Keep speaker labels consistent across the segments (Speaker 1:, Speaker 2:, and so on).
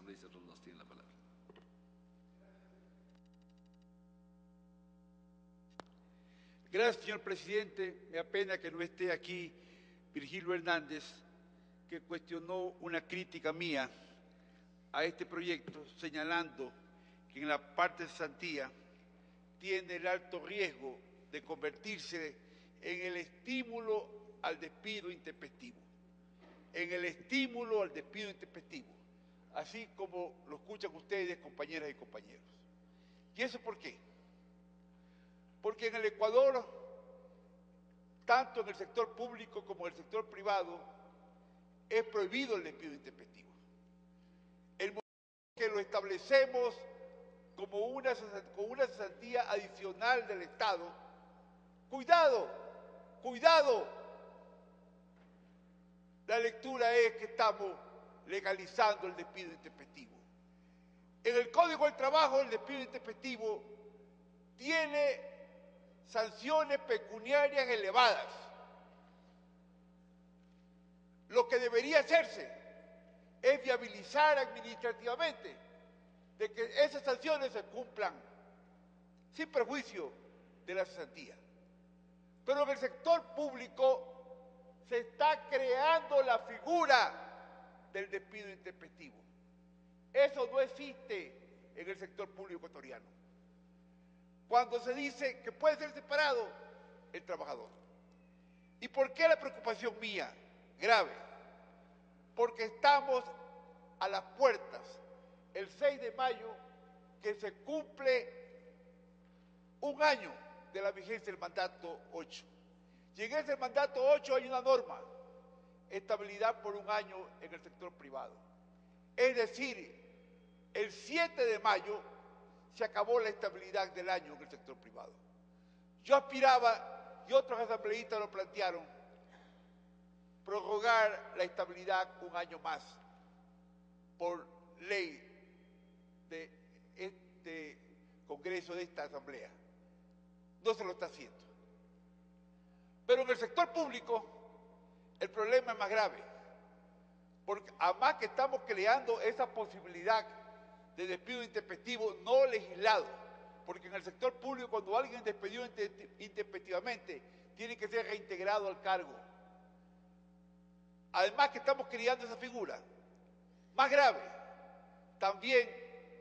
Speaker 1: asambleísta Rondas tiene la palabra.
Speaker 2: Gracias, señor presidente. Me apena que no esté aquí Virgilio Hernández, que cuestionó una crítica mía a este proyecto, señalando que en la parte de cesantía tiene el alto riesgo de convertirse en el estímulo al despido intempestivo. En el estímulo al despido intempestivo, así como lo escuchan ustedes, compañeras y compañeros. ¿Y eso por qué? Porque en el Ecuador, tanto en el sector público como en el sector privado, es prohibido el despido intempestivo. El momento que lo establecemos como una cesantía adicional del Estado, cuidado, la lectura es que estamos legalizando el despido intempestivo. En el Código del Trabajo, el despido intempestivo tiene sanciones pecuniarias elevadas. Lo que debería hacerse es viabilizar administrativamente de que esas sanciones se cumplan sin perjuicio de la cesantía. Pero en el sector público se está creando la figura del despido intempestivo. Eso no existe en el sector público ecuatoriano. Cuando se dice que puede ser separado el trabajador. ¿Y por qué la preocupación mía? Grave. Porque estamos a las puertas, el 6 de mayo, que se cumple un año de la vigencia del mandato 8. Y en ese mandato 8 hay una norma, estabilidad por un año en el sector privado. Es decir, el 7 de mayo se acabó la estabilidad del año en el sector privado. Yo aspiraba, y otros asambleístas lo plantearon, prorrogar la estabilidad un año más por ley de este Congreso, de esta Asamblea. No se lo está haciendo. Pero en el sector público el problema es más grave, porque además que estamos creando esa posibilidad de despido intempestivo no legislado, porque en el sector público cuando alguien es despedido intempestivamente tiene que ser reintegrado al cargo. Además que estamos creando esa figura. Más grave, también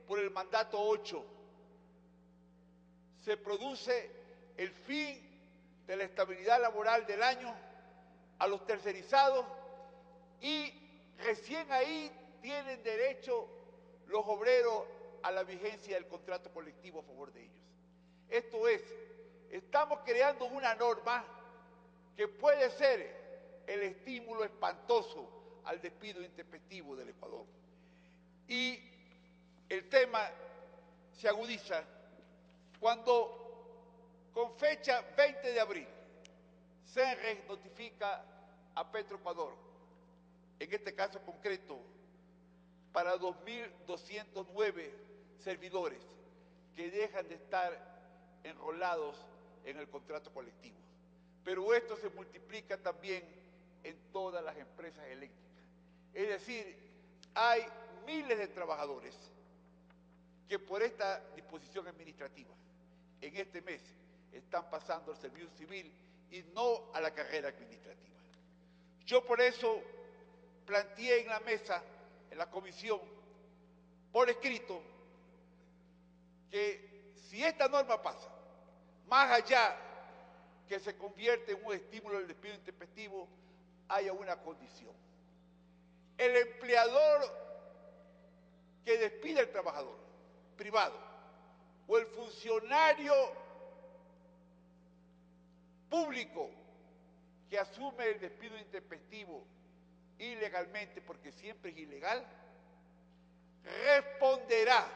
Speaker 2: por el mandato 8 se produce el fin de la estabilidad laboral del año a los tercerizados y recién ahí tienen derecho los obreros a la vigencia del contrato colectivo a favor de ellos. Esto es, estamos creando una norma que puede ser el estímulo espantoso al despido intempestivo del Ecuador. Y el tema se agudiza cuando, con fecha 20 de abril, CENRE notifica a Petroecuador, en este caso concreto, para 2.209 servidores que dejan de estar enrolados en el contrato colectivo. Pero esto se multiplica también en todas las empresas eléctricas. Es decir, hay miles de trabajadores que por esta disposición administrativa en este mes están pasando al servicio civil y no a la carrera administrativa. Yo por eso planteé en la mesa, en la comisión, por escrito, que si esta norma pasa, más allá que se convierte en un estímulo del despido intempestivo, haya una condición. El empleador que despide al trabajador privado o el funcionario público que asume el despido intempestivo ilegalmente, porque siempre es ilegal, responderá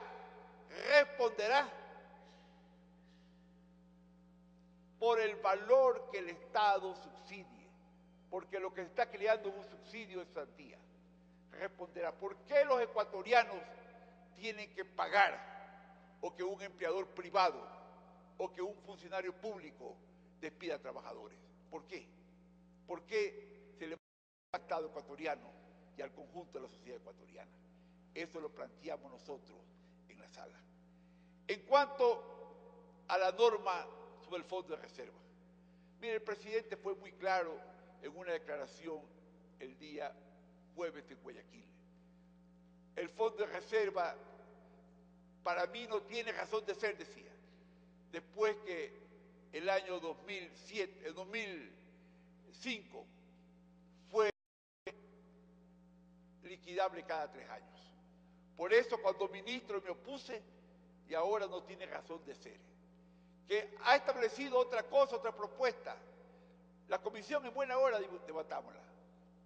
Speaker 2: por el valor que el Estado subsidie, porque lo que se está creando es un subsidio de cesantía. Responderá. ¿Por qué los ecuatorianos tienen que pagar o que un empleador privado o que un funcionario público despida a trabajadores? ¿Por qué? ¿Por qué se le paga al Estado ecuatoriano y al conjunto de la sociedad ecuatoriana? Eso lo planteamos nosotros en la sala. En cuanto a la norma sobre el fondo de reserva, mire, el presidente fue muy claro en una declaración el día jueves en Guayaquil. El fondo de reserva para mí no tiene razón de ser, decía, después que el año 2005 fue liquidable cada 3 años. Por eso cuando ministro me opuse y ahora no tiene razón de ser. Que ha establecido otra cosa, otra propuesta. La comisión en buena hora debatámosla,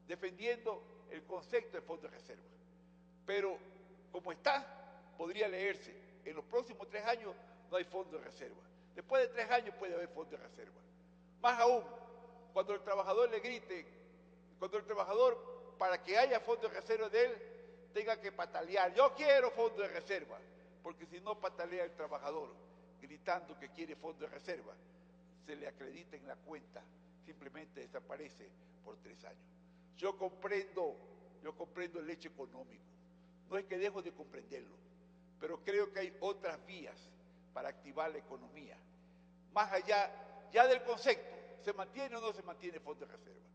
Speaker 2: defendiendo el concepto de fondo de reserva. Pero como está, podría leerse, en los próximos 3 años no hay fondo de reserva. Después de 3 años puede haber fondo de reserva. Más aún, cuando el trabajador le grite, cuando el trabajador, para que haya fondo de reserva de él, tenga que patalear. Yo quiero fondo de reserva, porque si no patalea el trabajador, gritando que quiere fondo de reserva, se le acredita en la cuenta, simplemente desaparece por 3 años. Yo comprendo el hecho económico, no es que dejo de comprenderlo, pero creo que hay otras vías para activar la economía. Más allá ya del concepto, ¿se mantiene o no se mantiene fondo de reserva?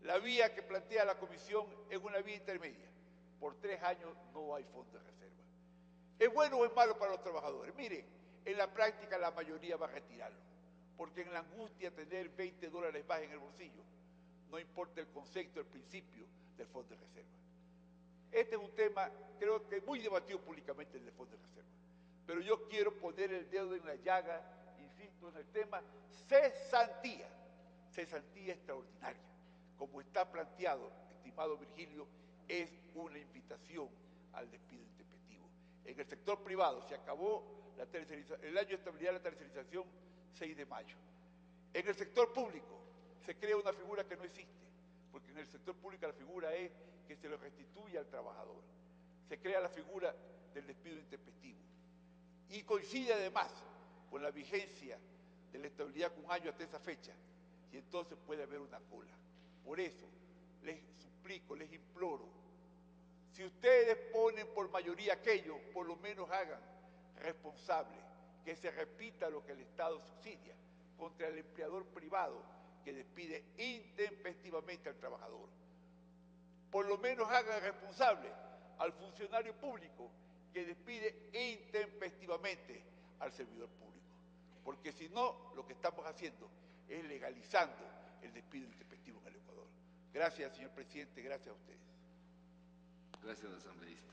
Speaker 2: La vía que plantea la comisión es una vía intermedia. Por 3 años no hay fondo de reserva. ¿Es bueno o es malo para los trabajadores? Miren, en la práctica la mayoría va a retirarlo, porque en la angustia tener $20 más en el bolsillo, no importa el concepto, el principio del fondo de reserva. Este es un tema, creo que muy debatido públicamente, el del fondo de reserva. Pero yo quiero poner el dedo en la llaga, insisto en el tema, cesantía extraordinaria. Como está planteado, estimado Virgilio, es una invitación al despido intempestivo. En el sector privado se acabó el año de estabilidad de la tercerización 6 de mayo. En el sector público se crea una figura que no existe, porque en el sector público la figura es que se lo restituye al trabajador. Se crea la figura del despido intempestivo. Y coincide además con la vigencia de la estabilidad con 1 año hasta esa fecha, y entonces puede haber una cola. Por eso les suplico, les imploro, si ustedes ponen por mayoría aquello, por lo menos hagan responsable que se repita lo que el Estado subsidia contra el empleador privado que despide intempestivamente al trabajador. Por lo menos hagan responsable al funcionario público que despide intempestivamente al servidor público. Porque si no, lo que estamos haciendo es legalizando el despido intempestivo en el Ecuador. Gracias, señor presidente, gracias a ustedes.
Speaker 1: Gracias, asambleísta.